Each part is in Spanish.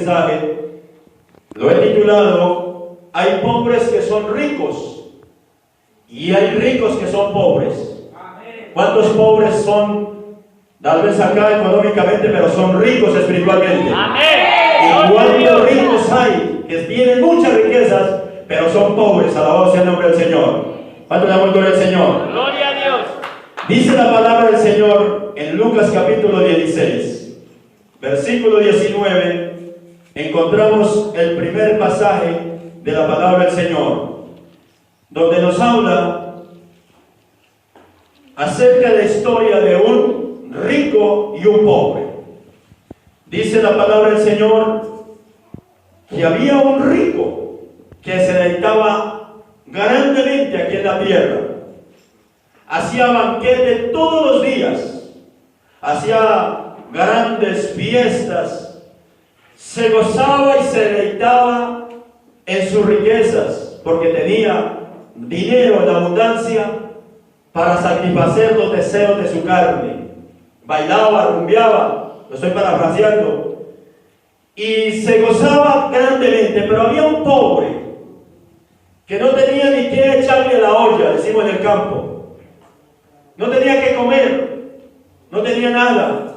mensaje lo he titulado "Hay pobres que son ricos y hay ricos que son pobres". ¿Cuántos pobres son, tal vez acá económicamente, pero son ricos espiritualmente? ¿Y cuántos ricos hay que tienen muchas riquezas, pero son pobres? Alabado sea el nombre del Señor. ¿Cuánto le damos gloria al Señor? Gloria a Dios. Dice la palabra del Señor en Lucas capítulo 16, versículo 19. Encontramos el primer pasaje de la palabra del Señor, donde nos habla acerca de la historia de un rico y un pobre. Dice la palabra del Señor que había un rico que se deleitaba grandemente aquí en la tierra. Hacía banquete todos los días, hacía grandes fiestas, se gozaba y se deleitaba en sus riquezas, porque tenía dinero en abundancia para satisfacer los deseos de su carne. Bailaba, rumbeaba, lo estoy parafraseando, y se gozaba grandemente. Pero había un pobre que no tenía ni qué echarle a la olla, decimos en el campo. No tenía que comer, no tenía nada,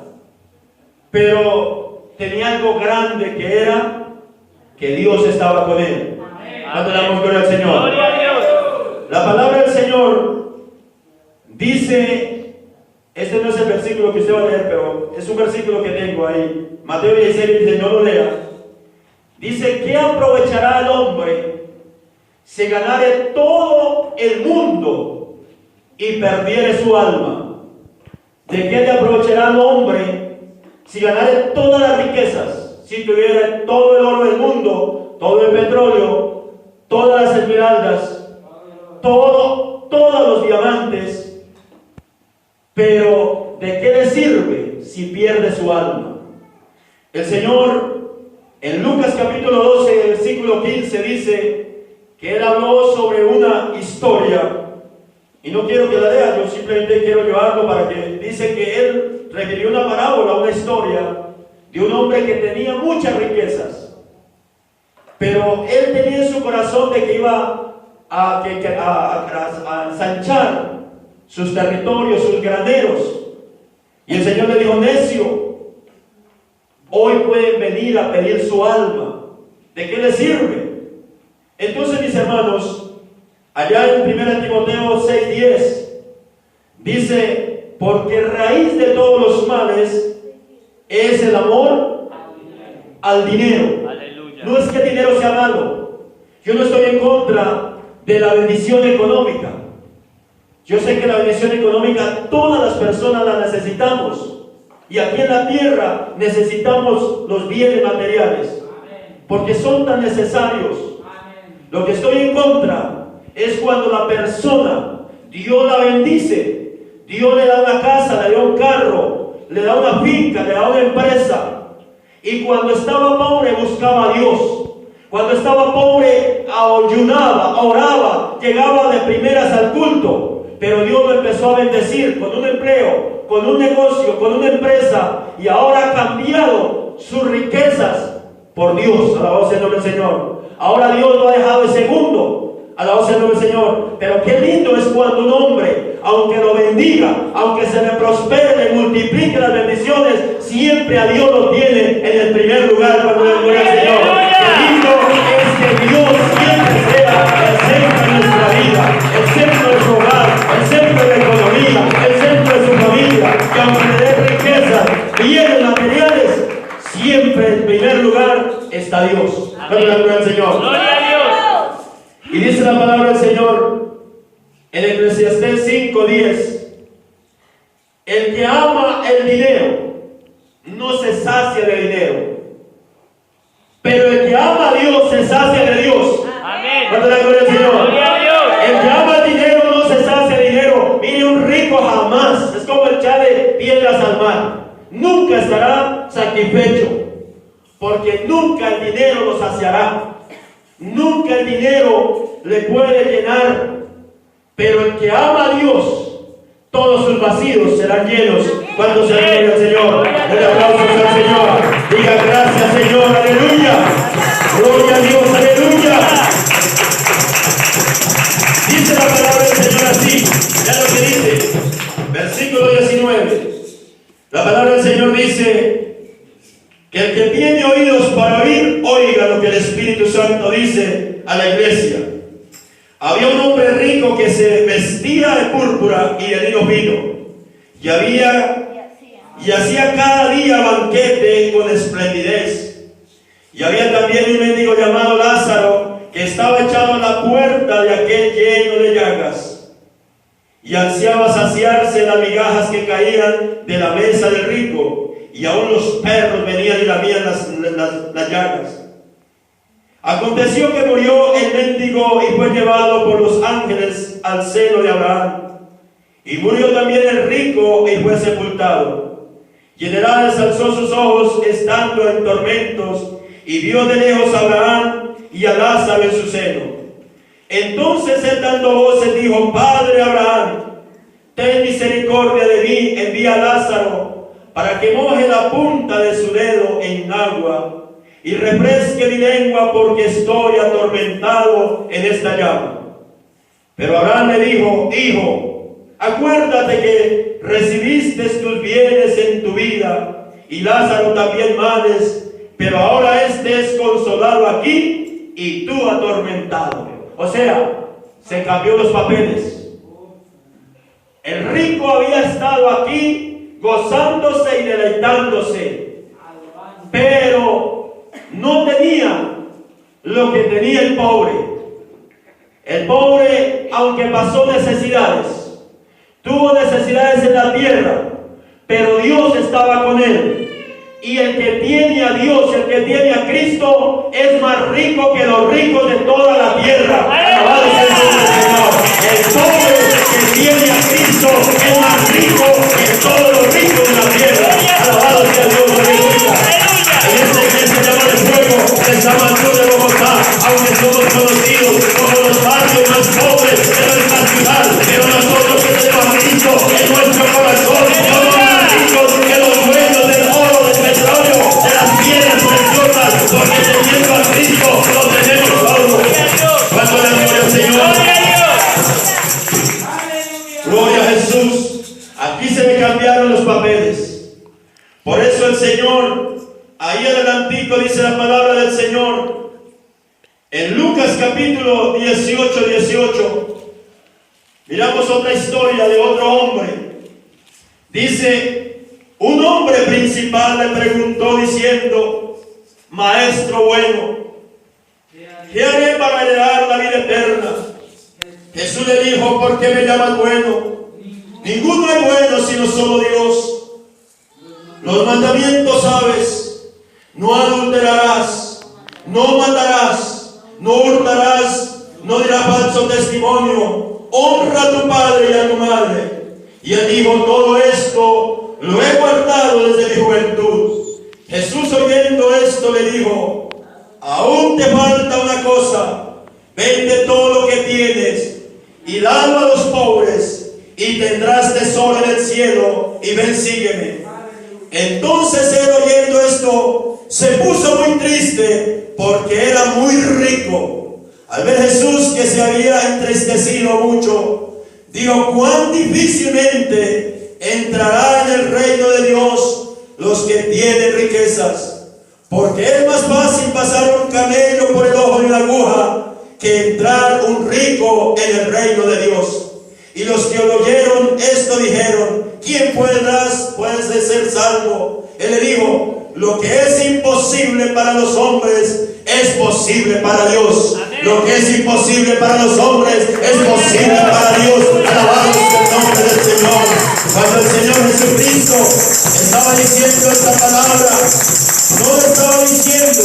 pero tenía algo grande, que era que Dios estaba con él. ¿Cuánto le damos gloria al Señor? Gloria a Dios. La palabra del Señor dice, este no es el versículo que usted va a leer, pero es un versículo que tengo ahí, Mateo 16, dice, no lo lea. Dice: ¿qué aprovechará el hombre si ganare todo el mundo y perdiere su alma? ¿De qué le aprovechará el hombre si ganare todas las riquezas, si tuviera todo el oro del mundo, todo el petróleo, todas las esmeraldas, todos los diamantes, pero ¿de qué le sirve si pierde su alma? El Señor en Lucas capítulo 12, versículo 15 dice que Él habló sobre una historia, y no quiero que la lea, yo simplemente quiero llevarlo para que, dice que Él refirió una parábola, una historia de un hombre que tenía muchas riquezas, pero él tenía en su corazón de que iba a ensanchar sus territorios, sus graneros. Y el Señor le dijo: necio, hoy pueden venir a pedir su alma. ¿De qué le sirve? Entonces, mis hermanos, allá en 1 Timoteo 6:10 dice: porque raíz de todos los males es el amor al dinero. Aleluya. No es que el dinero sea malo. Yo no estoy en contra de la bendición económica. Yo sé que la bendición económica todas las personas la necesitamos. Y aquí en la tierra necesitamos los bienes materiales, porque son tan necesarios. Lo que estoy en contra es cuando la persona, Dios la bendice, Dios le da una casa, le da un carro, le da una finca, le da una empresa, y cuando estaba pobre buscaba a Dios. Cuando estaba pobre ayunaba, oraba, llegaba de primeras al culto, pero Dios lo empezó a bendecir con un empleo, con un negocio, con una empresa, y ahora ha cambiado sus riquezas por Dios. Alabado sea el nombre del Señor. Ahora Dios lo ha dejado de segundo. Alabado sea el nombre del Señor. Pero qué lindo es cuando un hombre, aunque lo bendiga, aunque se le prospere, le multiplique las bendiciones, siempre a Dios lo tiene en el primer lugar cuando le gloria al Señor. Qué lindo es que Dios siempre sea el centro de nuestra vida, el centro de su hogar, el centro de la economía, el centro de su familia. Que aunque le dé riquezas, bienes materiales, siempre en primer lugar está Dios. Gloria al Señor. Gloria a Dios. Y dice la palabra del Señor en Eclesiastés 5:10: el que ama el dinero no se sacia de dinero, pero el que ama a Dios se sacia de Dios. Amén. ¿Cuánto la gloria al Señor? Gloria a Dios. El que ama el dinero no se sacia de dinero. Mire, un rico jamás, es como echarle piedras al mar, nunca estará satisfecho, porque nunca el dinero lo saciará. Nunca el dinero le puede llenar, pero el que ama a Dios, todos sus vacíos serán llenos cuando se gloria al Señor. El aplauso al Señor. Diga: gracias, Señor, aleluya. La palabra del Señor dice que el que tiene oídos para oír, oiga lo que el Espíritu Santo dice a la iglesia. Había un hombre rico que se vestía de púrpura y de lino fino, y hacía cada día banquete con esplendidez. Y había también un mendigo llamado Lázaro, que estaba echado a la puerta de aquel lleno de llagas, y ansiaba saciarse de las migajas que caían de la mesa del rico, y aún los perros venían y lamían las llagas. Aconteció que murió el mendigo y fue llevado por los ángeles al seno de Abraham. Y murió también el rico y fue sepultado. Y el Hades alzó sus ojos estando en tormentos, y vio de lejos a Abraham y a Lázaro en su seno. Entonces él dando voces dijo: Padre Abraham, ten misericordia de mí, envía a Lázaro para que moje la punta de su dedo en agua y refresque mi lengua, porque estoy atormentado en esta llama. Pero Abraham le dijo: Hijo, acuérdate que recibiste tus bienes en tu vida, y Lázaro también males, pero ahora este es consolado aquí y tú atormentado. O sea, se cambió los papeles. El rico había estado aquí gozándose y deleitándose, pero no tenía lo que tenía el pobre. El pobre, aunque pasó necesidades, tuvo necesidades en la tierra, pero Dios estaba con él. Y el que tiene a Dios, el que tiene a Cristo, es más rico que los ricos de toda la tierra. Alabado sea el nombre del Señor. El pobre que tiene a Cristo es más rico que todos los ricos de la tierra. Alabado sea Dios. Aleluya. En esta iglesia llamada de fuego de San Antonio de Bogotá, aunque somos conocidos como los barrios más pobres de nuestra ciudad, pero nosotros que tenemos a Cristo en nuestro corazón, somos más ricos que los dueños del oro, del petróleo, de las piedras preciosas, porque teniendo a Cristo lo tenemos todo. ¿Cuánto le gloria al Señor? Gloria a Jesús. Aquí se me cambiaron los papeles. Por eso el Señor, ahí adelantico dice la palabra del Señor, en Lucas capítulo 18, miramos otra historia de otro hombre. Dice: un hombre principal le preguntó diciendo: Maestro bueno, ¿qué haré para heredar la vida eterna? Jesús le dijo: ¿por qué me llamas bueno? Ninguno es bueno sino solo Dios. Los mandamientos sabes: no adulterarás, no matarás, no hurtarás, no dirás falso testimonio, honra a tu padre y a tu madre. Y él dijo: todo esto lo he guardado desde mi juventud. Jesús, oyendo esto, le dijo: aún te falta una cosa. Vende todo lo que tienes y dalo a los pobres, y tendrás tesoro en el cielo, y ven, sígueme. Entonces él, oyendo esto, se puso muy triste, porque era muy rico. Al ver Jesús que se había entristecido mucho, dijo: cuán difícilmente entrará en el reino de Dios los que tienen riquezas, porque es más fácil pasar un camello por el ojo de una aguja que entrar un rico en el reino de Dios. Y los que oyeron esto dijeron: ¿quién puede ser salvo? Él le dijo: lo que es imposible para los hombres es posible para Dios. Amén. Lo que es imposible para los hombres es posible para Dios. Alabado sea el nombre del Señor. Cuando el Señor Jesucristo estaba diciendo esta palabra, no le estaba diciendo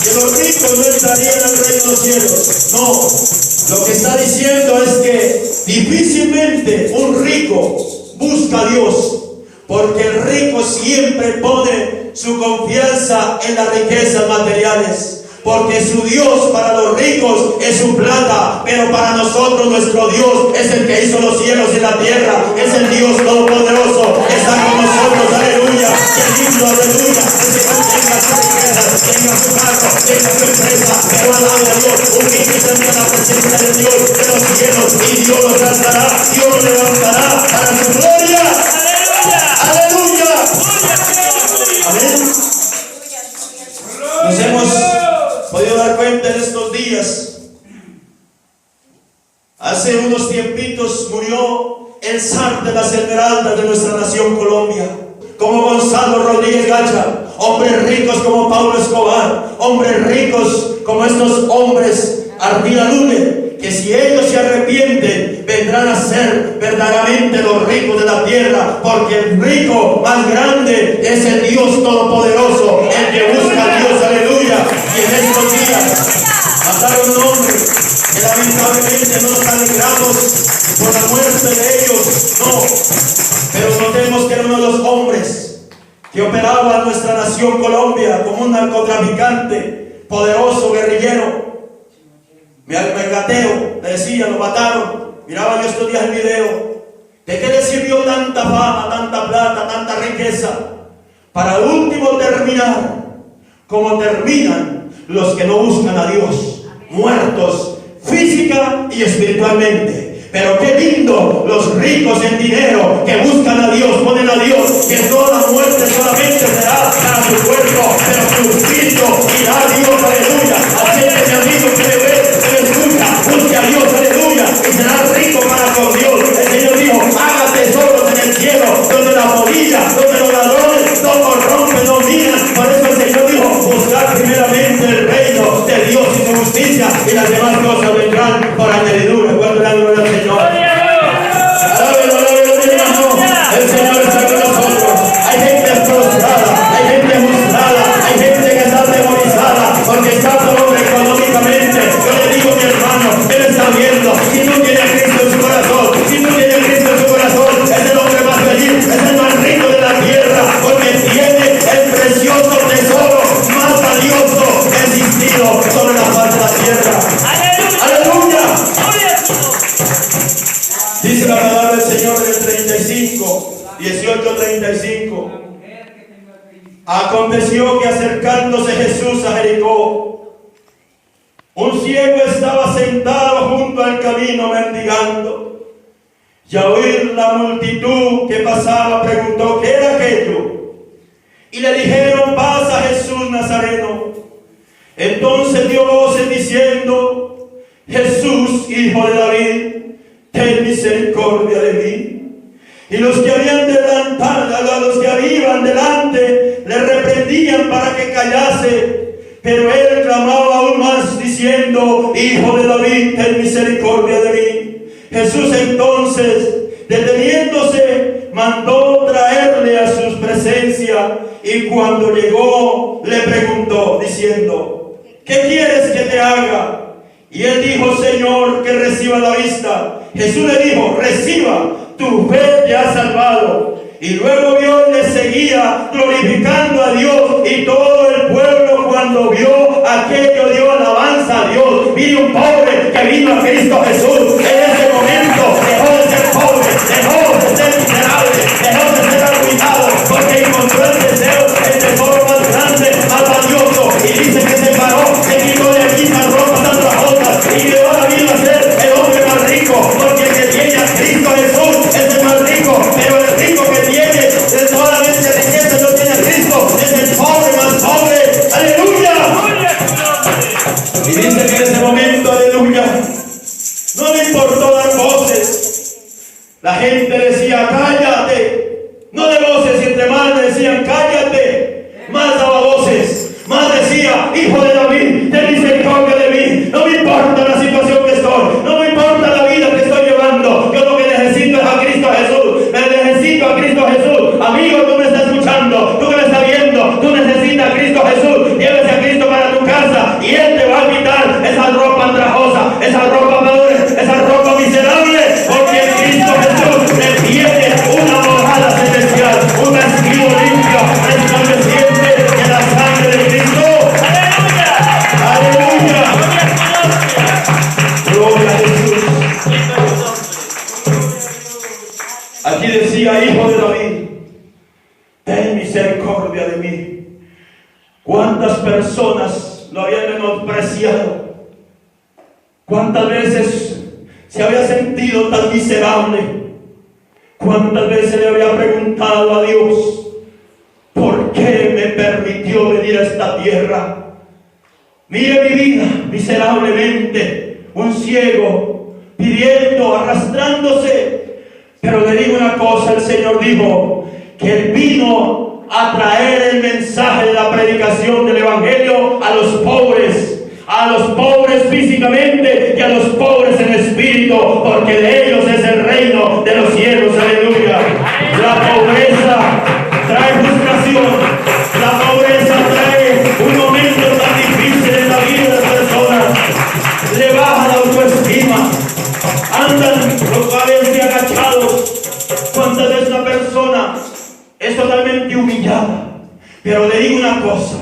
que los ricos no entrarían al reino de los cielos. No, lo que está diciendo es que difícilmente un rico busca a Dios, porque el rico siempre pone su confianza en las riquezas materiales. Porque su Dios para los ricos es su plata, pero para nosotros nuestro Dios es el que hizo los cielos y la tierra. Es el Dios todopoderoso, está con nosotros, aleluya. Qué lindo, aleluya. Ese que tenga su riqueza, tenga su casa, tenga su empresa, pero alabe a Dios, humíllese ante la presencia de Dios de los cielos, y Dios los alzará, Dios los levantará para su gloria. Aleluya, aleluya. días, hace unos tiempitos, murió el zar de las esmeraldas de nuestra nación Colombia, como Gonzalo Rodríguez Gacha. Hombres ricos como Pablo Escobar, hombres ricos como estos hombres Ardila Lune, que si ellos se arrepienten, vendrán a ser verdaderamente los ricos de la tierra, porque el rico más grande es el Dios Todopoderoso, el que busca a Dios, aleluya. Y en estos días mataron un hombre que lamentablemente no nos alegramos por la muerte de ellos, no, pero notemos que era uno de los hombres que operaba en nuestra nación Colombia como un narcotraficante, poderoso, guerrillero. Me gateo, le decía, lo mataron. Miraba yo estos días el video. ¿De qué le sirvió tanta fama, tanta plata, tanta riqueza? Para último terminar como terminan los que no buscan a Dios, muertos física y espiritualmente. Pero qué lindo los ricos en dinero que buscan a Dios, ponen a Dios, que toda la muerte solamente será para su cuerpo, pero su espíritu irá a Dios, aleluya. Así que mi amigo que me ve, que me escucha, busque a Dios, aleluya, y será rico para con Dios. El Señor dijo, haga tesoros en el cielo, donde la polilla, donde los ladrones no corrompen, no miran. Por eso el Señor dijo, buscar primeramente el reino de Dios y su justicia, y las demás cosas vendrán por añadidura. Cuando la gloria al Señor. El Señor está con nosotros. Hay gente frustrada, hay gente frustrada, hay gente que está atemorizada porque está pobre económicamente. Yo le digo, mi hermano, Él está viendo. Si tú tienes a Cristo en su corazón, si tú tienes a Cristo en su corazón, es el hombre más feliz, es el más rico de la tierra, porque tiene el precioso tesoro más valioso que ha existido sobre la faz de la tierra. ¡Aleluya! Dice la palabra del Señor en el 18:35. Aconteció que acercándose Jesús a Jericó, un ciego estaba sentado junto al camino mendigando, y al oír la multitud que pasaba preguntó qué era aquello, y le dijeron, pasa Jesús Nazareno. Entonces dio voces diciendo, Jesús, hijo de David, ten misericordia de mí. Y los que iban delante le reprendían para que callase, pero él clamaba aún más diciendo, hijo de David, ten misericordia de mí. Jesús entonces, deteniéndose, mandó traerle a su presencia, y cuando llegó le preguntó diciendo, ¿qué quieres que te haga? Y él dijo, Señor, que reciba la vista. Jesús le dijo, reciba, tu fe te ha salvado. Y luego vio y le seguía glorificando a Dios, y todo el pueblo cuando vio aquello dio alabanza a Dios. Mire un pobre que vino a Cristo Jesús. En ese momento dejó de ser pobre, dejó de ser miserable, dejó de ser arruinado, porque encontró el deseo, el tesoro más grande, más valioso. Y dice que se paró, se quitó de aquí tan ropa, tan trabajosas, y de ahora vino a ser el hombre más rico, porque el que tiene a Cristo Jesús es el más rico. Pero el rico que tiene solamente riqueza no tiene a Cristo, es el pobre más pobre. ¡Aleluya! Y dice que en ese momento, aleluya, no le importó dar voces. La gente decía, cállate. No de voces, y entre más le decían, cállate, más daba voces, más decía, hijo de David, ten misericordia de mí. No me importa la situación que estoy, no me importa la vida que estoy llevando. Yo lo que necesito es a Cristo Jesús. Me necesito a Cristo Jesús. Amigo, tú me estás escuchando, tú que me estás viendo, tú necesitas a Cristo Jesús. Llévese a Cristo para tu casa, y Él te va a quitar esa ropa andrajosa, esa ropa pobre, esa ropa miserable, porque Cristo Jesús te tiene una morada celestial, un vestido limpio, resplandeciente en la sangre de Cristo. ¡Aleluya! ¡Aleluya! ¡Gloria a Jesús! Aquí decía, hijo de David, ten misericordia de mí. ¿Cuántas personas lo habían menospreciado? ¿Cuántas veces se había sentido tan miserable? ¿Cuántas veces le había preguntado a Dios, ¿por qué me permitió venir a esta tierra? Mire mi vida miserablemente, un ciego, pidiendo, arrastrándose. Pero le digo una cosa, el Señor dijo que Él vino a traer el mensaje de la predicación del Evangelio a los pobres físicamente y a los pobres en espíritu, porque de ellos es el reino de los cielos. Aleluya. La pobreza trae frustración, la pobreza trae un momento tan difícil en la vida de las personas, le baja la autoestima, andan probablemente agachados. Cuántas veces una persona es totalmente humillada. Pero le digo una cosa,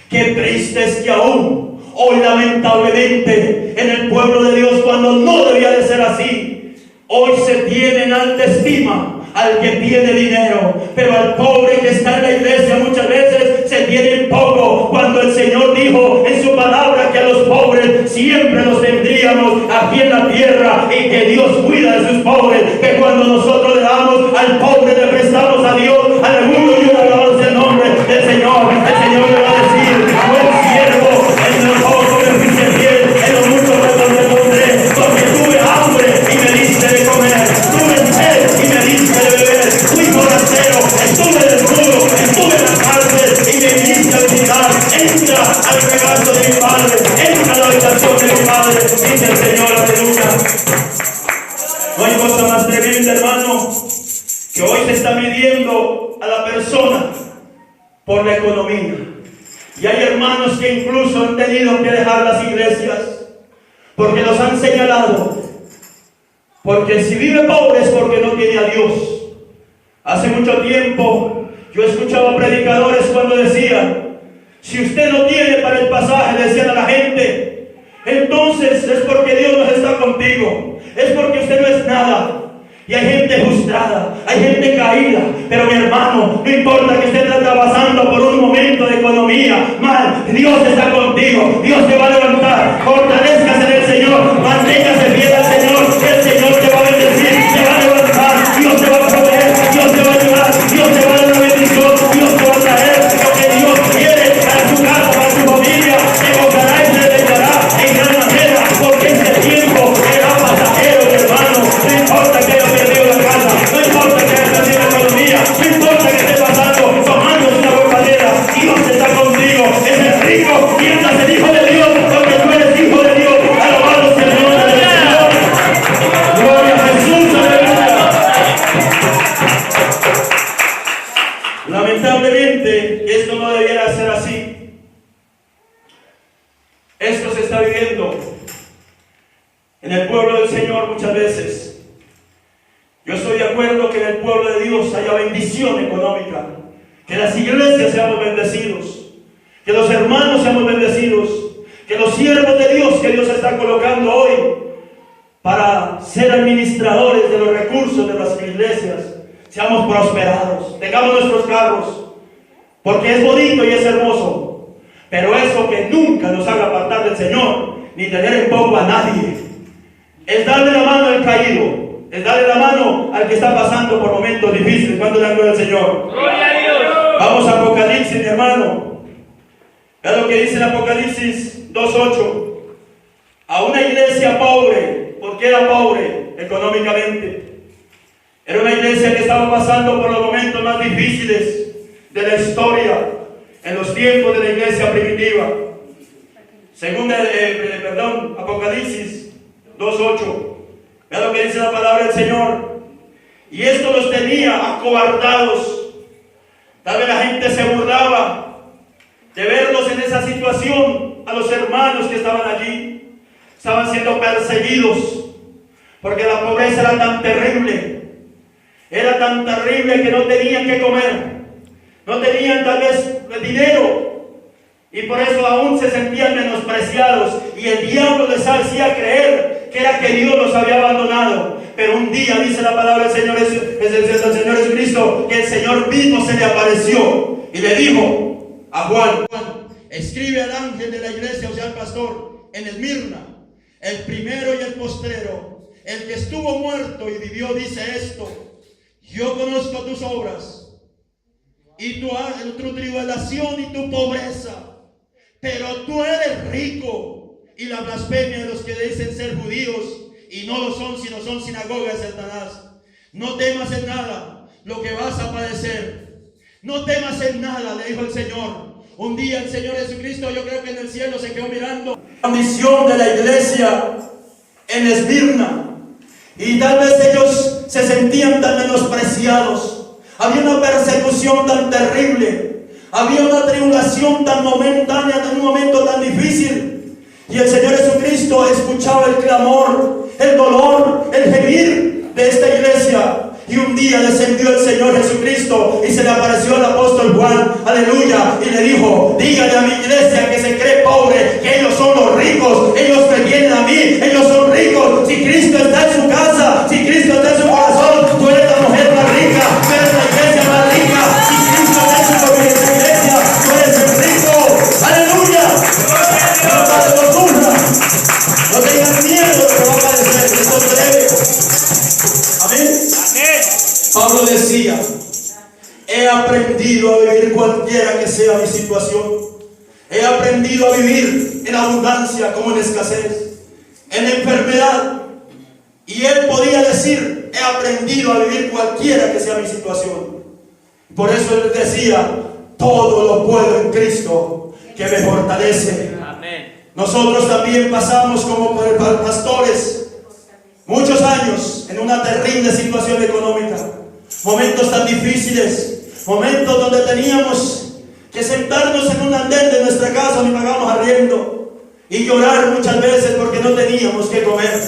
que triste es que aún hoy lamentablemente en el pueblo de Dios, cuando no debía de ser así, hoy se tiene en alta estima al que tiene dinero, pero al pobre que está en la iglesia muchas veces se tiene en poco, cuando el Señor dijo en su palabra que a los pobres siempre los tendríamos aquí en la tierra, y que Dios cuida de sus pobres, que cuando nosotros le damos al pobre, le prestamos a Dios. Aleluya, y alabamos el nombre del Señor. El Señor le va a decir: buen siervo, en lo poco me fuiste fiel, en lo mucho te pondré, porque tuve hambre y me diste de comer, tuve sed y me diste de beber, fui forastero, estuve desnudo, estuve en la cárcel y me viniste a visitar. Entra al regazo de mi Padre, entra a la habitación de mi Padre, dice el Señor. Aleluya. No hay cosa más tremenda, hermano, que hoy se está midiendo a la persona por la economía. Y hay hermanos que incluso han tenido que dejar las iglesias porque los han señalado, porque si vive pobre es porque no tiene a Dios. Hace mucho tiempo yo escuchaba predicadores cuando decían: si usted no tiene para el pasaje, decían a la gente, entonces es porque Dios no está contigo, es porque usted no es nada. Y hay gente frustrada, hay gente caída. Pero mi hermano, no importa que usted esté pasando por un momento de economía mal, Dios está contigo, Dios te va a levantar. Fortalezcas en el Señor, manténgase fiel al Señor, el Señor te va a bendecir, te va a levantar, Dios te va a proveer, Dios te va a ayudar, Dios te va a dar una bendición, Dios te va a traer lo que Dios quiere para su casa, para su familia. Te gozará y se deleitará en gran manera, porque este tiempo será pasajero, mi hermano. No importa que haya perdido la casa, no importa que haya perdido la economía, no importa que esté pasando, tomando una bocanera, Dios está contigo. Es el rico, mientras el Hijo de Dios, porque tú eres Hijo de Dios. Alabado sea el nombre del Señor. Gloria a Jesús, aleluya. Lamentablemente, esto no debiera ser así. Esto se está viviendo en el pueblo del Señor muchas veces. Yo estoy de acuerdo que en el pueblo de Dios haya bendición económica, que las iglesias seamos bendecidos, que los hermanos seamos bendecidos, que los siervos de Dios que Dios está colocando hoy para ser administradores de los recursos de las iglesias, seamos prosperados, tengamos nuestros carros, porque es bonito y es hermoso, pero eso que nunca nos haga apartar del Señor, ni tener en poco a nadie. Es darle la mano al caído, es darle la mano al que está pasando por momentos difíciles. ¿Cuándo le gloria al Señor? ¡Gloria a Dios! Vamos a Apocalipsis, mi hermano. Vea lo que dice en Apocalipsis 2:8. A una iglesia pobre. ¿Por qué era pobre económicamente? Era una iglesia que estaba pasando por los momentos más difíciles de la historia, en los tiempos de la iglesia primitiva. Apocalipsis 2:8. Vea lo que dice la palabra del Señor. Y esto los tenía acobardados. Tal vez la gente se burlaba de verlos en esa situación. A los hermanos que estaban allí, estaban siendo perseguidos, porque la pobreza era tan terrible. Era tan terrible que no tenían que comer, no tenían tal vez dinero, y por eso aún se sentían menospreciados, y el diablo les hacía creer que era que Dios los había abandonado. Pero un día dice la palabra del Señor, el Señor Jesucristo, que el Señor mismo se le apareció y le dijo a Juan: escribe al ángel de la iglesia, o sea al pastor, en Esmirna, el primero y el postrero, el que estuvo muerto y vivió, dice esto: yo conozco tus obras y tu tribulación y tu pobreza, pero tú eres rico. Y la blasfemia de los que dicen ser judíos y no lo son, sino son sinagoga de Satanás. No temas en nada lo que vas a padecer. No temas en nada, le dijo el Señor. Un día el Señor Jesucristo, yo creo que en el cielo se quedó mirando la misión de la iglesia en Esmirna. Y tal vez ellos se sentían tan menospreciados. Había una persecución tan terrible. Había una tribulación tan momentánea, en un momento tan difícil. Y el Señor Jesucristo escuchaba el clamor, el dolor, el gemir de esta iglesia. Y un día descendió el Señor Jesucristo y se le apareció al apóstol Juan, aleluya, y le dijo: dígale a mi iglesia que se cree pobre, que ellos son los ricos, ellos me vienen a mí, ellos son ricos. Si Cristo está en su casa, si Cristo está en su corazón, tú eres la mujer más rica, tú eres la iglesia más rica. Si Cristo está en su iglesia, tú eres el rico, aleluya. No tengas miedo de lo que va a padecer, esto es breve. Amén. Pablo decía: he aprendido a vivir cualquiera que sea mi situación. He aprendido a vivir en abundancia como en escasez, en enfermedad. Y él podía decir: he aprendido a vivir cualquiera que sea mi situación. Por eso él decía: todo lo puedo en Cristo que me fortalece. Amén. Nosotros también pasamos como pastores muchos años en una terrible situación económica. Momentos tan difíciles, momentos donde teníamos que sentarnos en un andén de nuestra casa donde pagamos arriendo y llorar muchas veces porque no teníamos que comer,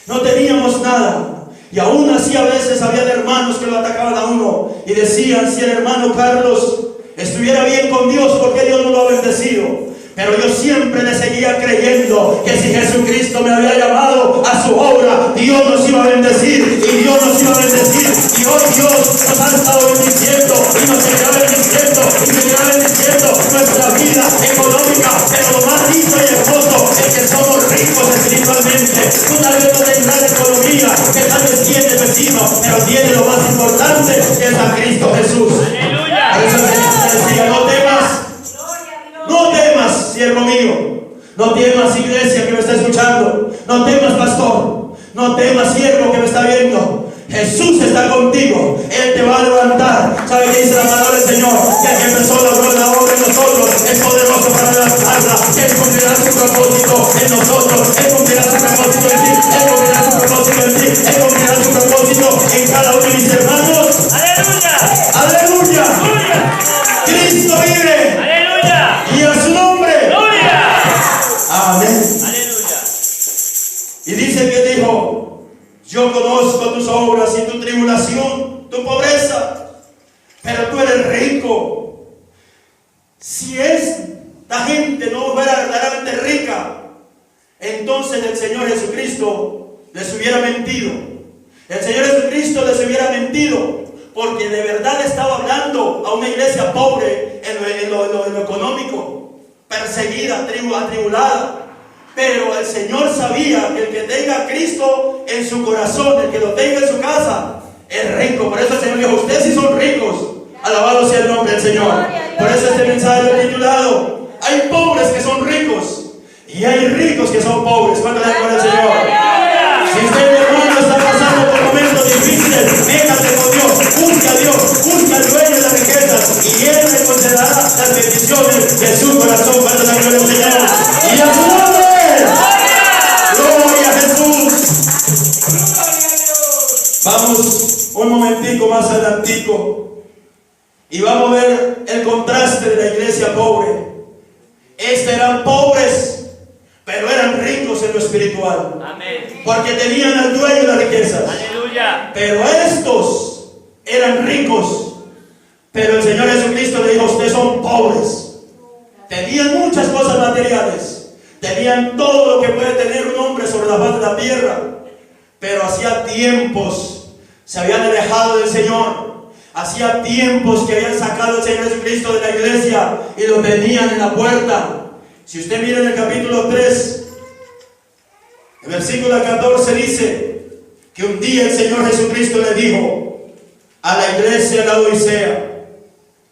no teníamos nada. Y aún así a veces había hermanos que lo atacaban a uno y decían: si el hermano Carlos estuviera bien con Dios, ¿por qué Dios no lo ha bendecido? Pero yo siempre le seguía creyendo que si Jesucristo me había llamado a su obra, Dios nos iba a bendecir y Dios nos iba a bendecir. Y hoy Dios nos ha estado bendiciendo y nos seguirá bendiciendo y seguirá bendiciendo nuestra vida económica. Pero lo más lindo y hermoso es que somos ricos espiritualmente. Tú tal vez no tendrás la economía que tal vez tiene el vecino, pero tiene lo más importante, que es a Cristo Jesús. ¡Aleluya! Por eso el Señor te decía: no temas. No temas, siervo mío. No temas, iglesia que me está escuchando. No temas, pastor. No temas, siervo que me está viendo. Jesús está contigo. Él te va a levantar. ¿Sabe qué dice la palabra del Señor? Que el que empezó la obra en nosotros es poderoso para levantarla. Él cumplirá su propósito en nosotros. Él cumplirá su propósito en ti. Él cumplirá su propósito en ti. Él cumplirá su propósito en cada uno de mis hermanos. ¡Aleluya! ¡Aleluya! ¡Aleluya! Cristo vive. ¡Aleluya! Y a su nombre. ¡Aleluya! Amén. ¡Aleluya! Y dice que dijo: yo conozco tus obras y tu tribulación, tu pobreza, pero tú eres rico. Si esta gente no fuera verdaderamente rica, entonces el Señor Jesucristo les hubiera mentido. El Señor Jesucristo les hubiera mentido, porque de verdad estaba hablando a una iglesia pobre en lo económico, perseguida, atribulada. Pero el Señor sabía que el que tenga a Cristo en su corazón, el que lo tenga en su casa, es rico. Por eso el Señor dijo: ustedes sí son ricos. Alabado sea el nombre del Señor. Por eso este mensaje es titulado: hay pobres que son ricos y hay ricos que son pobres. ¿Cuánto le con el Señor? Si usted, mi hermano, está pasando por momentos difíciles, métase con Dios, busca a Dios, busca al dueño de las riquezas y Él le concederá las bendiciones de su corazón. Cuando la gloria del Señor y a su nombre. ¡Gloria a Jesús! Vamos un momentico más adelantico y vamos a ver el contraste de la iglesia pobre. Eran pobres, pero eran ricos en lo espiritual. Amén. Porque tenían al dueño de las riquezas. Aleluya. Pero estos eran ricos, pero el Señor Jesucristo le dijo: ustedes son pobres. Tenían muchas cosas materiales, tenían todo lo que puede tener un hombre sobre la faz de la tierra, pero hacía tiempos se habían alejado del Señor. Hacía tiempos que habían sacado al Señor Jesucristo de la iglesia y lo tenían en la puerta. Si usted mira en el capítulo 3, el versículo 14 dice que un día el Señor Jesucristo le dijo a la iglesia de la Odisea,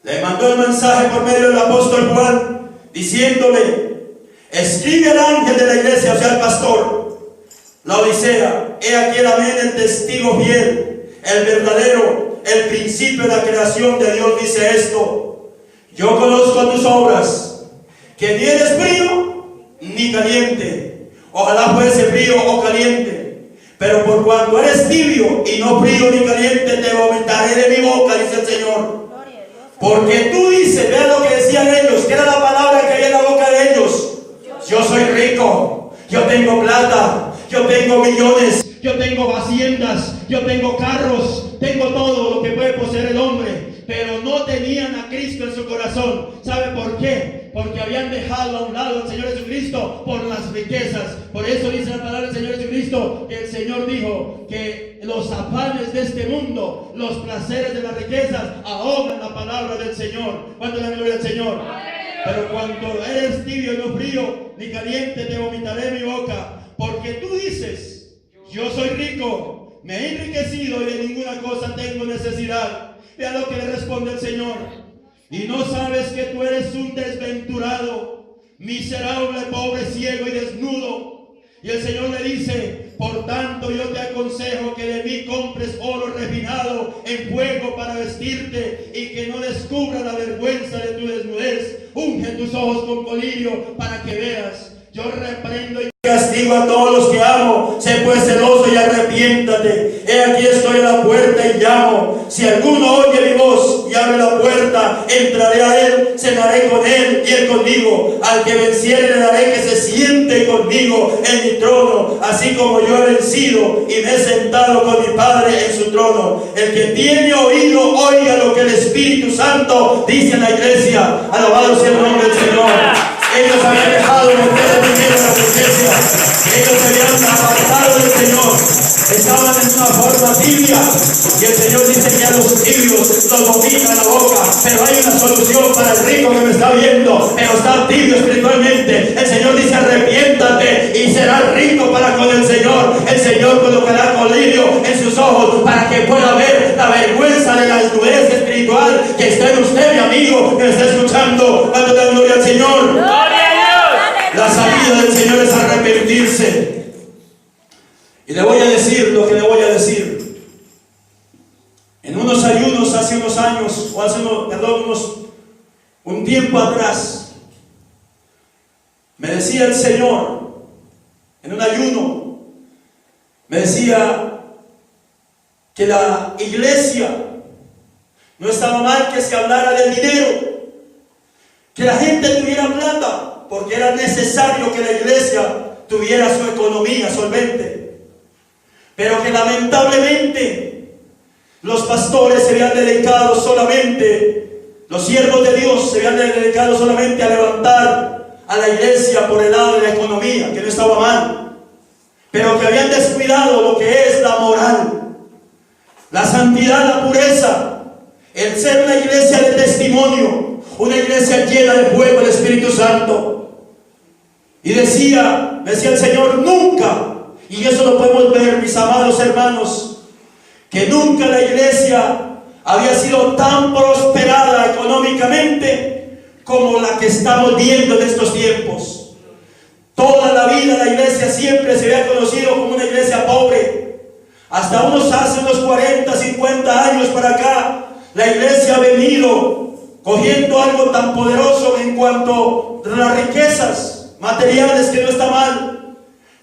le mandó el mensaje por medio del apóstol Juan, diciéndole: escribe al ángel de la iglesia, o sea, al pastor, la Odisea: he aquí el amén, el testigo fiel, el verdadero, el principio de la creación de Dios, dice esto: yo conozco tus obras, que ni eres frío ni caliente. Ojalá fuese frío o caliente, pero por cuanto eres tibio y no frío ni caliente, te vomitaré de mi boca, dice el Señor. Porque tú dices, vean lo que decían ellos, que era la palabra que había en la boca de ellos: yo soy rico, yo tengo plata, yo tengo millones, yo tengo haciendas, yo tengo carros, tengo todo lo que puede poseer el hombre. Pero no tenían a Cristo en su corazón. ¿Sabe por qué? Porque habían dejado a un lado al Señor Jesucristo por las riquezas. Por eso dice la palabra del Señor Jesucristo que el Señor dijo que los afanes de este mundo, los placeres de las riquezas, ahogan la palabra del Señor. ¿Cuánto le da gloria al Señor? Pero cuando eres tibio y no frío ni caliente, te vomitaré mi boca. Porque tú dices: yo soy rico, me he enriquecido y de ninguna cosa tengo necesidad. Vea lo que le responde el Señor: y no sabes que tú eres un desventurado, miserable, pobre, ciego y desnudo. Y el Señor le dice: por tanto yo te aconsejo que de mí compres oro refinado en fuego para vestirte, y que no descubra la vergüenza de tu desnudez. Unge tus ojos con colirio para que veas. Yo reprendo y castigo a todos los que amo. Sé pues celoso y arrepiéntate. He aquí estoy a la puerta y llamo. Si alguno oye mi voz y abre la puerta, entraré a él, cenaré con él y él conmigo. Al que venciere le daré que se siente conmigo en mi trono, así como yo he vencido y me he sentado con mi Padre en su trono. El que tiene oído, oiga lo que el Espíritu Santo dice en la iglesia. Alabado sea el nombre del Señor. Ellos habían dejado de meter dinero en la presencia. Ellos se habían apartado del Señor. Estaban en una forma tibia. Y el Señor dice que a los tibios los vomita la boca. Pero hay una solución para el rico que me está viendo, pero está tibio espiritualmente. El Señor dice: arrepiéntate y serás rico para con el Señor. El Señor colocará colirio en sus ojos para que pueda ver la vergüenza de la desnudez espiritual que está en usted, mi amigo, que me está escuchando. Cuando da gloria al Señor. La salida del Señor es arrepentirse. Y le voy a decir lo que le voy a decir. En unos ayunos hace unos años, o hace un tiempo atrás, me decía el Señor, en un ayuno, me decía que la iglesia no estaba mal que se hablara del dinero, que la gente tuviera plata, porque era necesario que la iglesia tuviera su economía solvente. Pero que lamentablemente los pastores se habían dedicado solamente, los siervos de Dios se habían dedicado solamente a levantar a la iglesia por el lado de la economía, que no estaba mal, pero que habían descuidado lo que es la moral, la santidad, la pureza, el ser una iglesia de testimonio, una iglesia llena de fuego del Espíritu Santo. Y decía el Señor: nunca, y eso lo podemos ver, mis amados hermanos, que nunca la iglesia había sido tan prosperada económicamente como la que estamos viendo en estos tiempos. Toda la vida la iglesia siempre se había conocido como una iglesia pobre. Hasta hace unos 40, 50 años para acá, la iglesia ha venido cogiendo algo tan poderoso en cuanto a las riquezas materiales, que no está mal,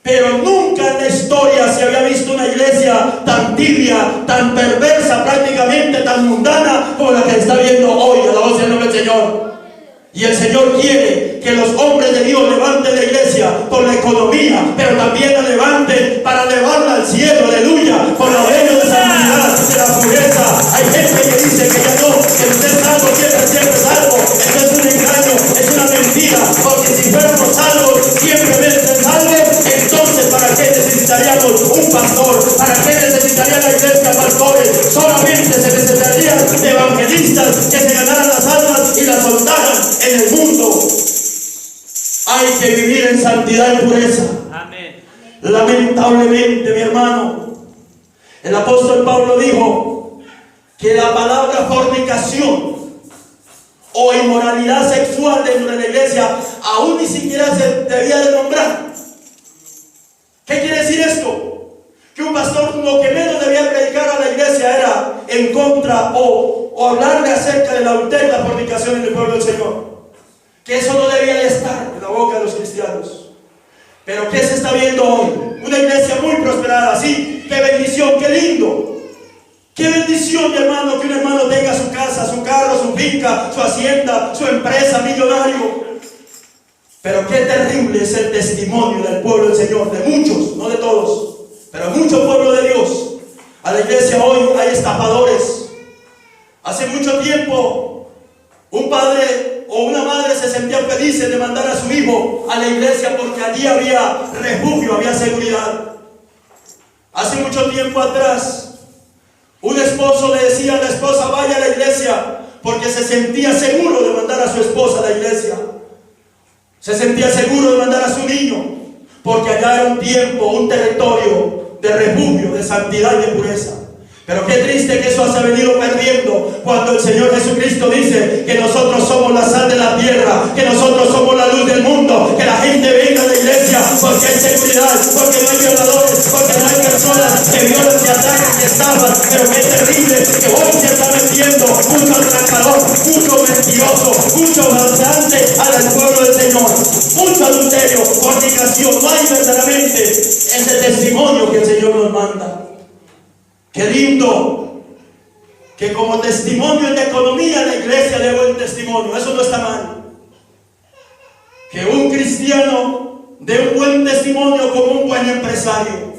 pero nunca en la historia se había visto una iglesia tan tibia, tan perversa, prácticamente tan mundana como la que está viendo hoy. Alabado sea el nombre del Señor. Y el Señor quiere que los hombres de Dios levanten la iglesia por la economía, pero también la levanten para elevarla al cielo, aleluya, por la bella de santidad, de la pureza. Hay gente que dice que ya no, que usted es salvo, siempre es salvo. Eso es un engaño, es una mentira, porque si fuéramos salvos, simplemente salvos, entonces ¿para qué necesitaríamos un pastor? ¿Para qué necesitaría la iglesia pastores? Solamente se necesitarían de evangelistas que se ganaran las almas y las soltaran en el mundo. Hay que vivir en santidad y pureza. Amén. Lamentablemente, mi hermano, el apóstol Pablo dijo que la palabra fornicación o o inmoralidad sexual dentro de la iglesia, aún ni siquiera se debía de nombrar. ¿Qué quiere decir esto? Que un pastor lo que menos debía predicar a la iglesia era en contra o hablarle acerca del adulterio y la fornicación en el pueblo del Señor. Que eso no debía de estar en la boca de los cristianos. Pero ¿qué se está viendo hoy? Una iglesia muy prosperada, sí. ¡Qué bendición, qué lindo! ¡Qué bendición, mi hermano, que un hermano tenga su casa, su carro, su finca, su hacienda, su empresa, millonario! Pero qué terrible es el testimonio del pueblo del Señor, de muchos, no de todos, pero mucho pueblo de Dios. A la iglesia hoy hay estafadores. Hace mucho tiempo, un padre o una madre se sentían felices de mandar a su hijo a la iglesia porque allí había refugio, había seguridad. Hace mucho tiempo atrás, un esposo le decía a la esposa: vaya a la iglesia, porque se sentía seguro de mandar a su esposa a la iglesia. Se sentía seguro de mandar a su niño, porque allá era un tiempo, un territorio de refugio, de santidad y de pureza. Pero qué triste que eso se ha venido perdiendo cuando el Señor Jesucristo dice que nosotros somos la sal de la tierra, que nosotros somos la luz del mundo, que la gente venga a la iglesia porque hay seguridad, porque no hay violadores, porque no hay personas que violan, que atacan, que estafan. Pero qué terrible que hoy se está metiendo mucho atracador, mucho mentiroso, mucho bastante al pueblo del Señor, mucho adulterio, fornicación. No hay verdaderamente ese testimonio que el Señor nos manda. Qué lindo que como testimonio de economía la iglesia dé buen testimonio. Eso no está mal. Que un cristiano dé un buen testimonio como un buen empresario.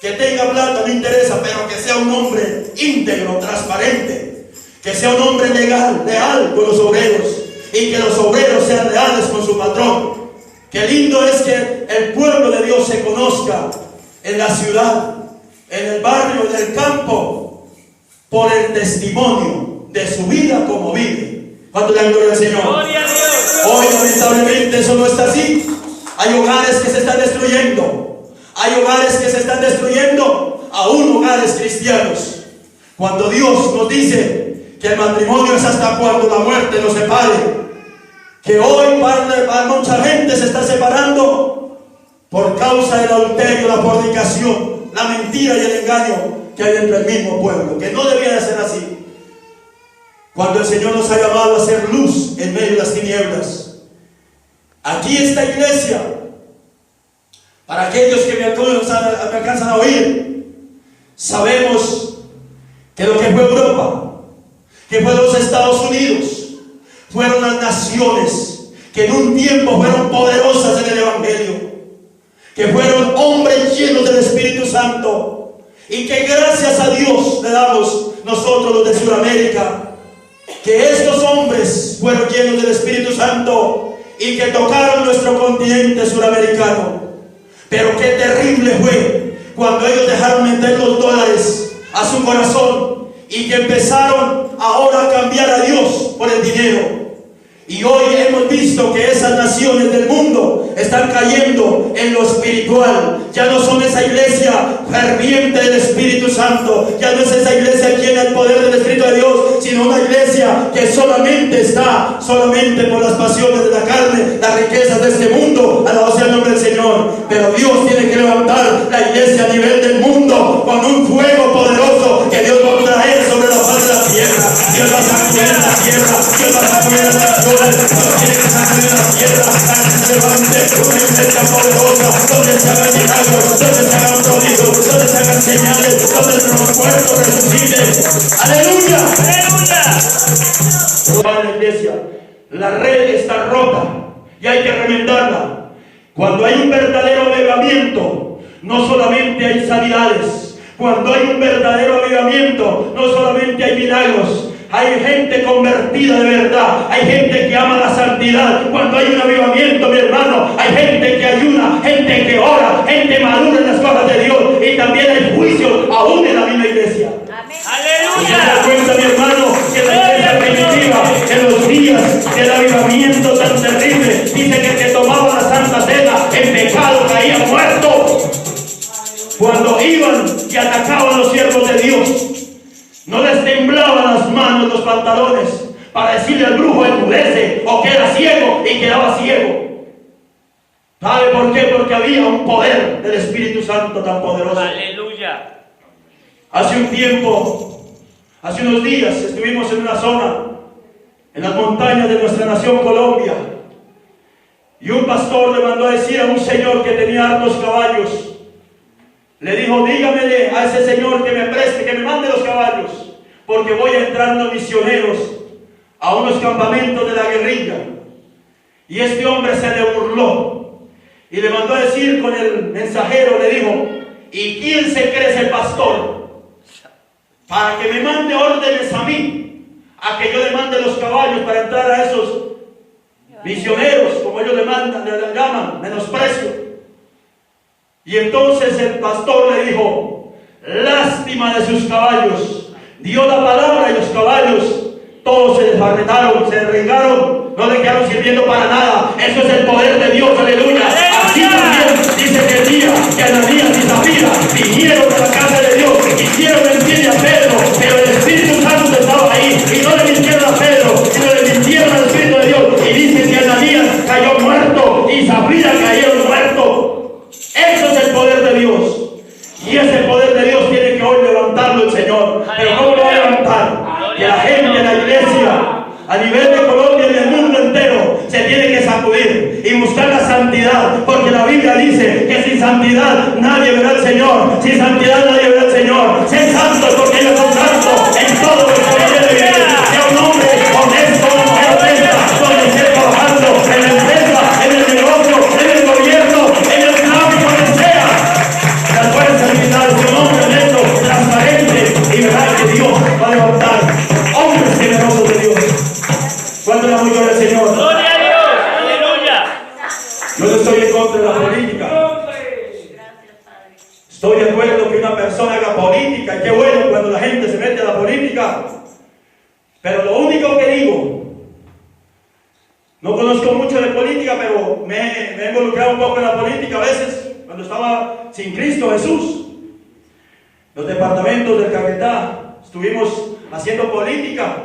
Que tenga plata no interesa, pero que sea un hombre íntegro, transparente. Que sea un hombre legal, leal con los obreros. Y que los obreros sean leales con su patrón. Qué lindo es que el pueblo de Dios se conozca en la ciudad, en el barrio, en el campo, por el testimonio de su vida como vive. ¿Cuánto le dan gloria al Señor? ¡Gloria a Dios! Hoy lamentablemente eso no está así. Hay hogares que se están destruyendo. Hay hogares que se están destruyendo, aún hogares cristianos. Cuando Dios nos dice que el matrimonio es hasta cuando la muerte nos separe. Que hoy para mucha gente se está separando por causa del adulterio, la fornicación, la mentira y el engaño que hay dentro del mismo pueblo, que no debía de ser así. Cuando el Señor nos ha llamado a ser luz en medio de las tinieblas. Aquí esta iglesia, para aquellos que me alcanzan a oír, sabemos que lo que fue Europa, que fue los Estados Unidos, fueron las naciones que en un tiempo fueron poderosas en el Evangelio, que fueron hombres llenos del Espíritu Santo, y que gracias a Dios le damos nosotros los de Sudamérica, que estos hombres fueron llenos del Espíritu Santo y que tocaron nuestro continente sudamericano. Pero qué terrible fue cuando ellos dejaron meter los dólares a su corazón y que empezaron ahora a cambiar a Dios por el dinero. Y hoy hemos visto que esas naciones del mundo están cayendo en lo espiritual. Ya no son esa iglesia ferviente del Espíritu Santo. Ya no es esa iglesia llena del poder del Espíritu de Dios, sino una iglesia que solamente está por las pasiones de la carne, las riquezas de este mundo. Alabado sea el nombre del Señor. Pero Dios tiene que levantar la iglesia a nivel del mundo con un fuego poderoso que Dios va a traer sobre la faz de la tierra. Dios va a sacudir la tierra. Dios va a sacudir la tierra. Dios tiene que sacudir la tierra para que se levante una iglesia poderosa, donde se hagan milagros, donde se hagan prodigios, donde se hagan señales, donde los muertos resuciten. ¡Aleluya! ¡Aleluya! La iglesia, la red está rota y hay que remendarla. Cuando hay un verdadero avivamiento, no solamente hay sanidades. Cuando hay un verdadero avivamiento, no solamente hay milagros. Hay gente convertida de verdad. Hay gente que ama la santidad. Cuando hay un avivamiento, mi hermano, hay gente que ayuda, gente que ora, gente madura en las cosas de Dios. Y también hay juicio aún en la misma iglesia. Amén. ¡Aleluya! ¿Se da cuenta, mi hermano, que la iglesia primitiva, en los días del avivamiento tan terrible, dice que el que tomaba la Santa Cena en pecado caía muerto? Cuando iban y atacaban a los siervos de Dios, no les temblaban las manos, los pantalones, para decirle al brujo enmudece o queda ciego, y quedaba ciego. ¿Sabe por qué? Porque había un poder del Espíritu Santo tan poderoso. Aleluya. Hace un tiempo, hace unos días, estuvimos en una zona, en las montañas de nuestra nación Colombia, y un pastor le mandó a decir a un señor que tenía hartos caballos, le dijo: dígamele a ese señor que me preste, que me mande los caballos, porque voy a entrar los misioneros a unos campamentos de la guerrilla. Y este hombre se le burló y le mandó a decir con el mensajero, le dijo: ¿y quién se cree ese pastor para que me mande órdenes a mí, a que yo le mande los caballos para entrar a esos misioneros, como ellos le llaman, menosprecio? Y entonces el pastor le dijo: lástima de sus caballos. Dio la palabra y los caballos todos se desbarretaron, se derrengaron, no le quedaron sirviendo para nada. Eso es el poder de Dios, aleluya. Así también dice que el día que Ananías y Zafira vinieron a la casa de Dios, quisieron mentirle a Pedro, pero el Espíritu Santo estaba ahí, y no le mintieron a Pedro, sino le mintieron al Espíritu de Dios. Y dice que Ananías cayó muerto y Zafira cayeron muertos. Eso es el poder de Dios. Y ese poder de Dios tiene que hoy levantarlo el Señor. Pero ¿cómo lo va a levantar? Que la gente, la iglesia, a nivel de Colombia y del mundo entero, se tiene que sacudir y buscar la santidad, porque la Biblia dice que sin santidad nadie verá al Señor. Sin santidad nadie verá al Señor. Sé santos porque ellos son santos en todo lo que se quiere vivir. Sea un hombre honesto, una mujer honesta, donde esté trabajando, en la empresa, en el negocio, en el gobierno, en el trabajo, donde sea. Las fuerzas militares, un hombre honesto, transparente, y verá que Dios va a levantar hombres generosos de Dios. ¿Cuánto le amo yo al Señor? Gloria a Dios. Aleluya. Yo no estoy en contra de la política. Estoy de acuerdo que una persona haga política, y qué bueno cuando la gente se mete a la política. Pero lo único que digo, no conozco mucho de política, pero me he involucrado un poco en la política a veces, cuando estaba sin Cristo Jesús. Los departamentos del Caquetá, estuvimos haciendo política.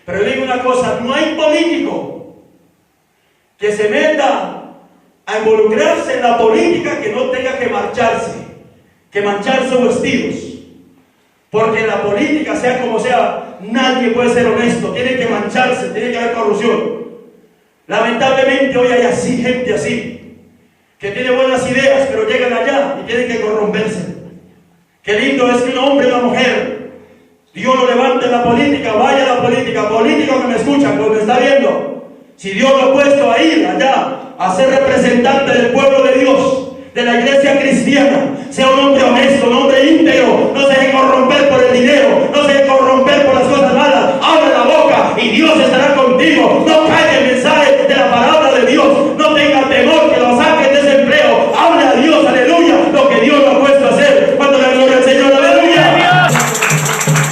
Pero le digo una cosa: no hay político que se meta a involucrarse en la política que no tenga que manchar sus vestidos. Porque en la política, sea como sea, nadie puede ser honesto, tiene que mancharse, tiene que haber corrupción. Lamentablemente hoy hay así, gente así, que tiene buenas ideas, pero llegan allá y tienen que corromperse. Qué lindo es que un hombre y una mujer, Dios lo levante en la política, vaya a la política. Político que me escucha, que me está viendo, si Dios lo ha puesto a ir allá a ser representante del pueblo de Dios, de la iglesia cristiana, sea un hombre honesto, un hombre íntegro, no se deje corromper por el dinero, no se deje corromper por las cosas malas. Abre la boca y Dios estará contigo. No calle el mensaje de la palabra de Dios, no tenga temor que lo saquen de ese empleo. Hable a Dios, aleluya, lo que Dios lo ha puesto a hacer. Cuando la gloria al Señor, aleluya.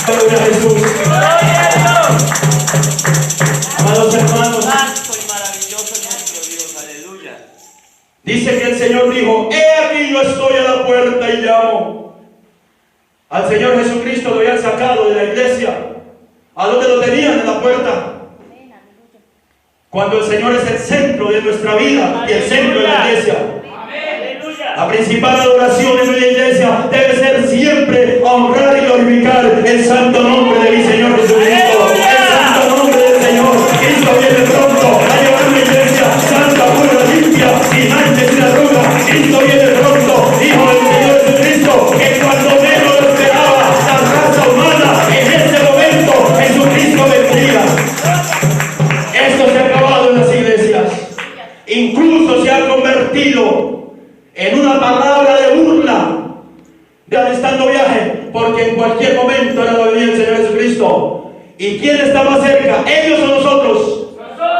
Aleluya, Jesús. Amados hermanos, Santo y maravilloso es nuestro Dios. Aleluya. dice que el Señor dijo: he aquí yo estoy a la puerta y llamo. Al Señor Jesucristo lo habían sacado de la iglesia. ¿A dónde lo tenían? En la puerta. Cuando el Señor es el centro de nuestra vida y el centro de la iglesia. La principal adoración en una iglesia debe ser siempre honrar y glorificar el santo nombre de mi Señor Jesucristo. El santo nombre del Señor. Cristo viene pronto a llevar una iglesia santa, pura, limpia, sin mancha, sin arruga. Cristo viene pronto, Hijo del Señor Jesucristo, que cuando menos lo esperaba la raza humana, en ese momento Jesucristo vendría. Esto se ha acabado en las iglesias. Incluso se ha convertido en una palabra de burla de alistando viaje, porque en cualquier momento era la venida del Señor Jesucristo. ¿Y quién está más cerca? ¿Ellos o nosotros?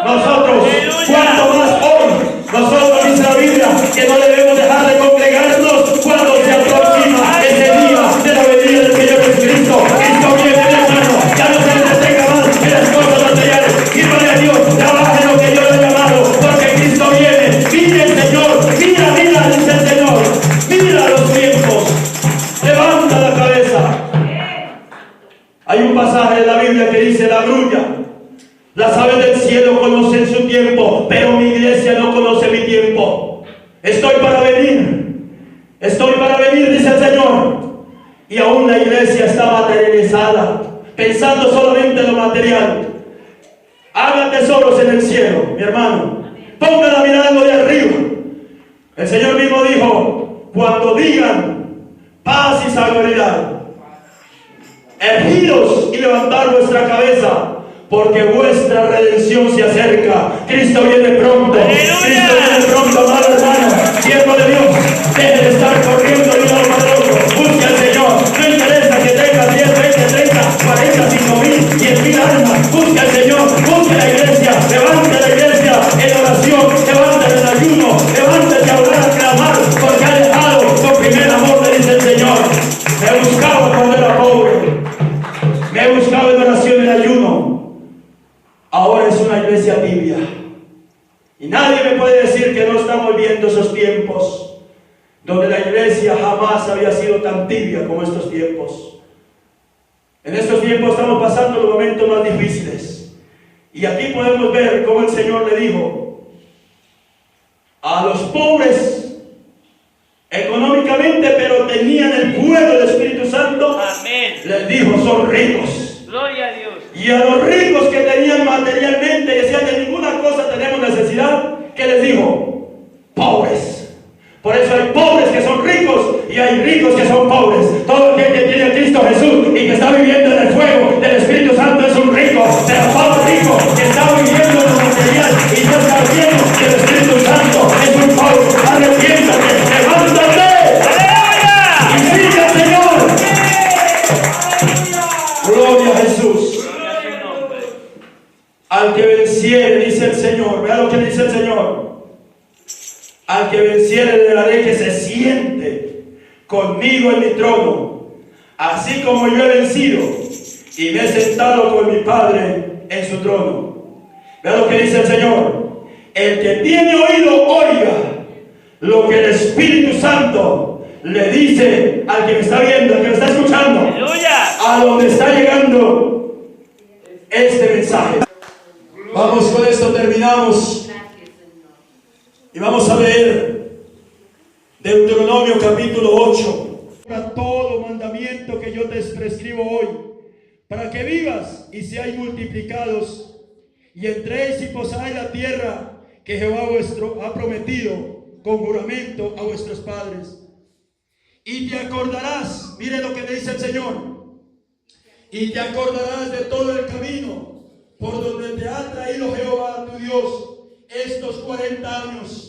Nosotros. ¿Cuánto más hoy? Nosotros, dice la Biblia, que no debemos dejar de congregarnos cuando se aproxima ese día de la venida del Señor Jesucristo. Cristo viene, hermano, ya no se entretenga más en las cosas materiales. Sírvale a Dios, trabaje lo que Dios le ha llamado, porque Cristo viene. Mire el Señor, mira, dice el Señor, mira los tiempos, levanta la cabeza. Hay un pasaje de la Biblia que dice: la del cielo conocen su tiempo, pero mi iglesia no conoce mi tiempo. Estoy para venir, dice el Señor. Y aún la iglesia está materializada, pensando solamente en lo material. Haga tesoros en el cielo, mi hermano. Ponga la mirada de arriba. El Señor mismo dijo: cuando digan paz y seguridad, ergidos y levantar vuestra cabeza, porque vuestra redención se acerca. Cristo viene pronto. ¡Aleluya! Cristo viene pronto, amado hermano, siervo de Dios. Deje de estar corriendo de un lado para otro. Busque al Señor. No interesa que tenga 10, 20, 30, 40, 5,000, 10,000 almas. Busque al Señor. Busque la iglesia. Levante la iglesia en oración. Levante en ayuno. Levántese a orar, a clamar, porque ha dejado su primer amor, le dice el Señor. Me buscaba cuando era pobre. Me he buscado en oración, en ayuno. Ahora es una iglesia tibia. Y nadie me puede decir que no estamos viendo esos tiempos donde la iglesia jamás había sido tan tibia como estos tiempos. En estos tiempos estamos pasando los momentos más difíciles. Y aquí podemos ver cómo el Señor le dijo a los pobres económicamente, pero tenían el fuego del Espíritu Santo. Amén. Les dijo: son ricos. Gloria a Dios. Y a los ricos que tenían materialmente, decían: de ninguna cosa tenemos necesidad, ¿qué les dijo? Pobres. Por eso hay pobres que son ricos y hay ricos que son pobres. Todo aquel que tiene a Cristo Jesús y que está viviendo en el fuego del Espíritu Santo es un rico. Pero todo rico que está viviendo en lo material y no está lleno del Espíritu Santo es un pobre. Arrepiéntate, levántate y sigue al Señor. Gloria a Jesús. Gloria a su nombre. Al que venciere, dice el Señor. Vea lo que dice el Señor. Al que venciere le daré que se siente conmigo en mi trono, así como yo he vencido y me he sentado con mi Padre en su trono. Vea lo que dice el Señor. El que tiene oído, oiga lo que el Espíritu Santo le dice al que me está viendo, al que me está escuchando, Aleluya. a donde está llegando este mensaje. Vamos, con esto terminamos. Y vamos a leer Deuteronomio capítulo 8. Para todo mandamiento que yo te prescribo hoy, para que vivas y seáis multiplicados, y entréis y posáis la tierra que Jehová vuestro ha prometido con juramento a vuestros padres. Y te acordarás, mire lo que le dice el Señor, y te acordarás de todo el camino por donde te ha traído Jehová tu Dios estos 40 años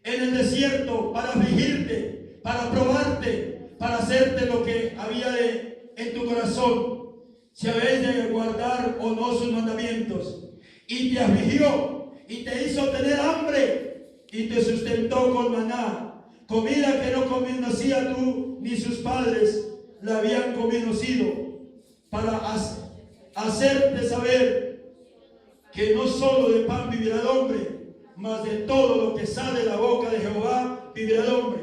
en el desierto, para afligirte, para probarte, para hacerte lo que había en tu corazón, si habéis de guardar o no sus mandamientos. Y te afligió y te hizo tener hambre y te sustentó con maná, comida que no conocía tú ni sus padres la habían conocido, para hacerte saber que no solo de pan vivirá el hombre, mas de todo lo que sale de la boca de Jehová vivirá el hombre.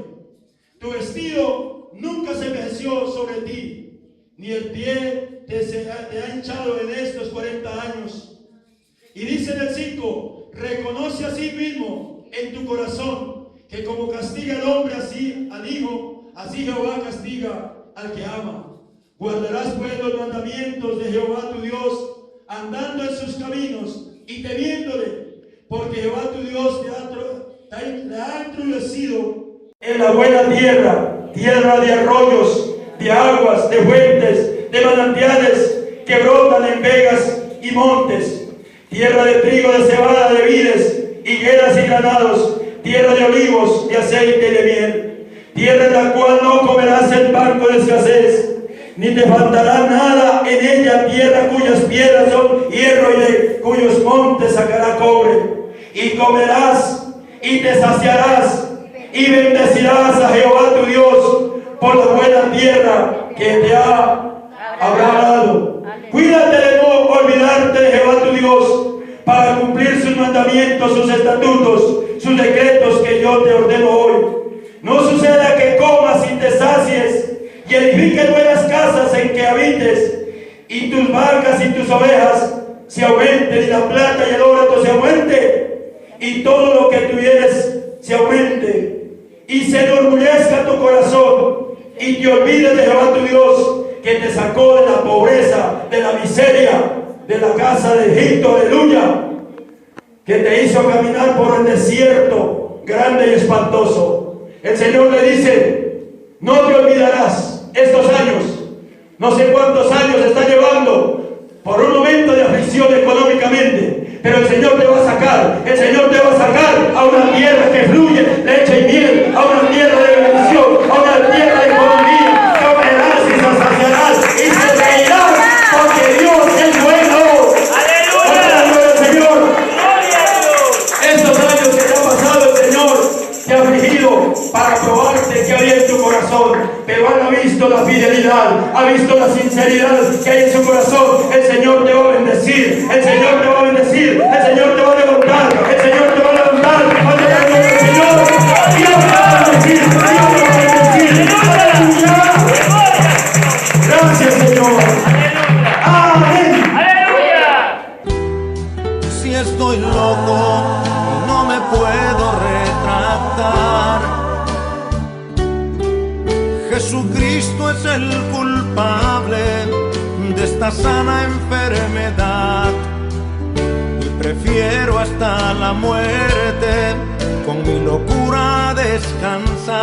Tu vestido nunca se envejeció sobre ti, ni el pie te ha hinchado en estos 40 años. Y dice en el 5, reconoce a sí mismo en tu corazón, que como castiga el hombre así al hijo, así Jehová castiga al que ama. Guardarás pues los mandamientos de Jehová tu Dios, andando en sus caminos y temiéndole, porque Jehová tu Dios te ha introducido en la buena tierra, tierra de arroyos, de aguas, de fuentes, de manantiales que brotan en vegas y montes, tierra de trigo, de cebada, de vides, higueras y granados, tierra de olivos, de aceite y de miel, tierra en la cual no comerás el banco de escasez, ni te faltará nada en ella, tierra cuyas piedras son hierro y de cuyos montes sacará cobre. Y comerás y te saciarás y bendecirás a Jehová tu Dios por la buena tierra que te habrá dado. Cuídate de no olvidarte de Jehová tu Dios para cumplir sus mandamientos, sus estatutos, sus decretos que yo te ordeno hoy. No suceda que comas y te sacies y edifiques buenas casas en que habites, y tus vacas y tus ovejas se aumente, y la plata y el oro se aumente, y todo lo que tuvieres se aumente, y se enorgullezca tu corazón, y te olvides de Jehová tu Dios, que te sacó de la pobreza, de la miseria, de la casa de Egipto, aleluya, que te hizo caminar por el desierto grande y espantoso. El Señor le dice: no te olvidarás estos años, no sé cuántos años está llevando por un momento de aflicción económicamente, pero el Señor te va a sacar, el Señor te va a sacar a una tierra que fluye leche y miel, a una tierra de bendición, a una tierra de economía, comerás y se saciarás y se reirás, porque Dios es bueno. ¡Aleluya! Señor, Gloria a Dios. estos años que te ha pasado el Señor te ha afligido para probarte que había en tu corazón, pero Él ha visto la fidelidad, ha visto la sinceridad que hay en su corazón. El Señor te va a bendecir, el Señor te va a bendecir, el Señor te va a levantar, el Señor te va a levantar. Cuando te diga el Señor, Dios te va a bendecir, Dios te va a bendecir. ¡Aleluya! Gracias, Señor. Amén. Aleluya. Si estoy loco, no me puedo retractar. Jesucristo es el culpable de esta sana enfermedad, y prefiero hasta la muerte con mi locura descansar.